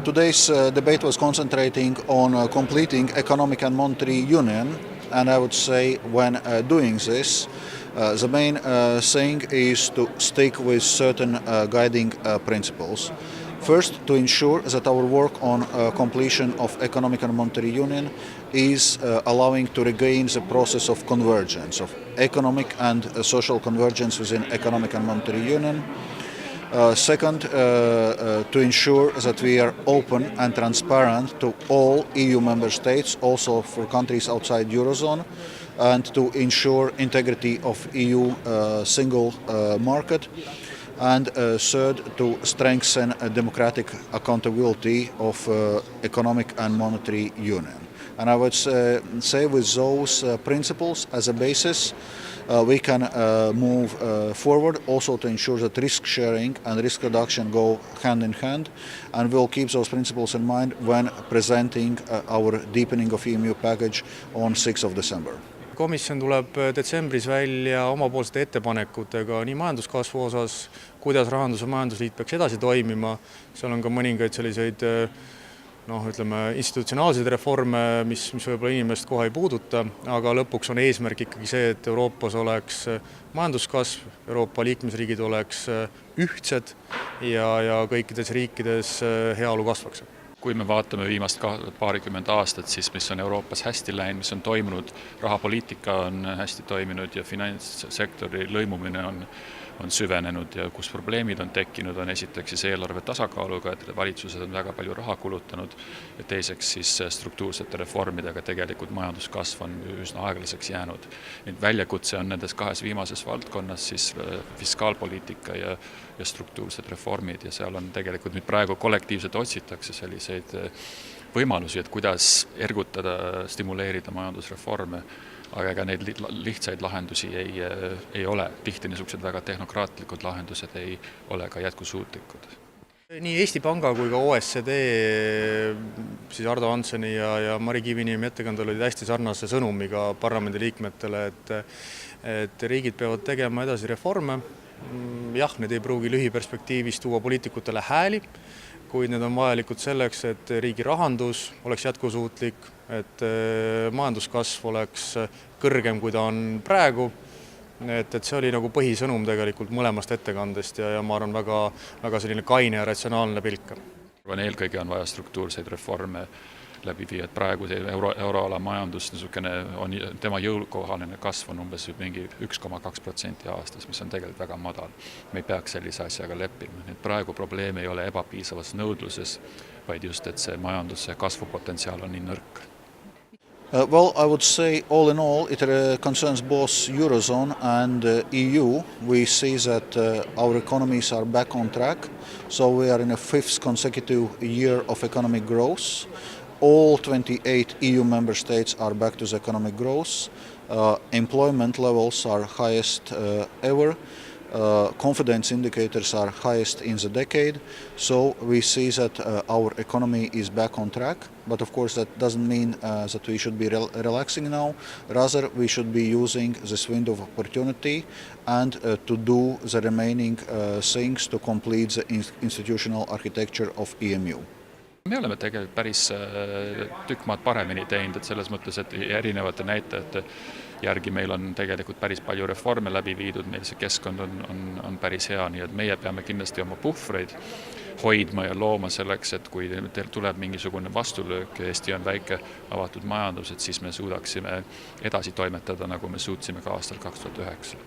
Today's debate was concentrating on completing economic and monetary union, and I would say when doing this, the main thing is to stick with certain guiding principles. First, to ensure that our work on completion of economic and monetary union is allowing to regain the process of convergence, of economic and social convergence within economic and monetary union. Second, to ensure that we are open and transparent to all EU member states, also for countries outside Eurozone, and to ensure integrity of EU single market. And third, to strengthen democratic accountability of economic and monetary union. And I would say with those principles as a basis, we can move forward, also to ensure that risk sharing and risk reduction go hand in hand, and we'll keep those principles in mind when presenting our deepening of EMU package on 6th of December. Komisjon tuleb detsembris välja omapoolsete ettepanekutega nii majanduskasvu osas, kuidas rahandus- ja majandusliit peaks edasi toimima. Seal on ka mõningaid selliseid institutsionaalseid reforme, mis võib-olla inimest kohe ei puuduta, aga lõpuks on eesmärk ikkagi see, et Euroopas oleks majanduskasv, Euroopa liikmesriigid oleks ühtsed ja kõikides riikides heaolu kasvaks. Kui me vaatame viimast paarikümmend aastat, siis mis on Euroopas hästi läinud, mis on toimunud, rahapoliitika on hästi toiminud ja finantssektori lõimumine on süvenenud ja kus probleemid on tekkinud, on esiteks siis eelarve tasakaaluga, et valitsused on väga palju raha kulutanud ja teiseks siis struktuursete reformidega tegelikult majanduskasv on üsna aeglaseks jäänud. Nüüd väljakutse on nendes kahes viimases valdkonnas siis fiskaalpoliitika ja struktuursed reformid ja seal on tegelikult nüüd praegu kollektiivselt otsitakse selliseid võimalusi, et kuidas ergutada, stimuleerida majandusreforme, aga ega neid lihtsaid lahendusi ei ole. Tihti niisugused väga tehnokraatlikud lahendused ei ole ka jätkusuutlikud. Nii Eesti Panga kui ka OECD, siis Ardo Hansseni ja Mari Kiviniemi ettekandel olid hästi sarnase sõnumiga parlamendi liikmetele, et riigid peavad tegema edasi reforme. Jah, need ei pruugi lühiperspektiivis tuua poliitikutele hääli, kuid need on vajalikud selleks, et riigi rahandus oleks jätkusuutlik, et majanduskasv oleks kõrgem, kui ta on praegu. Et see oli nagu põhisõnum tegelikult mõlemast ettekandest ja ma arvan väga selline kaine ja ratsionaalne pilk. Eelkõige on vaja struktuurseid reforme läbi viia, et praegu euroala majandus on tema jõukohaline kasv on umbes mingi 1,2% aastas, mis on tegelikult väga madal. Me ei peaks sellise asjaga leppima. Praegu probleem ei ole ebapiisavas nõudluses, vaid just, et see majanduse kasvupotentsiaal on nii nõrk. Well, I would say all in all, it concerns both Eurozone and EU. We see that our economies are back on track, so we are in a fifth consecutive year of economic growth. All 28 EU member states are back to the economic growth. Employment levels are highest ever. Confidence indicators are highest in the decade. So we see that our economy is back on track. But of course that doesn't mean that we should be relaxing now. Rather, we should be using this window of opportunity and to do the remaining things to complete the institutional architecture of EMU. Me oleme tegelikult päris tükk maad paremini teinud, et selles mõttes, et erinevate näitajate järgi meil on tegelikult päris palju reforme läbi viidud, meil see keskkond on päris hea, nii et meie peame kindlasti oma puhvreid hoidma ja looma selleks, et kui tuleb mingisugune vastulöök ja Eesti on väike avatud majandus, et siis me suudaksime edasi toimetada, nagu me suutsime ka aastal 2009.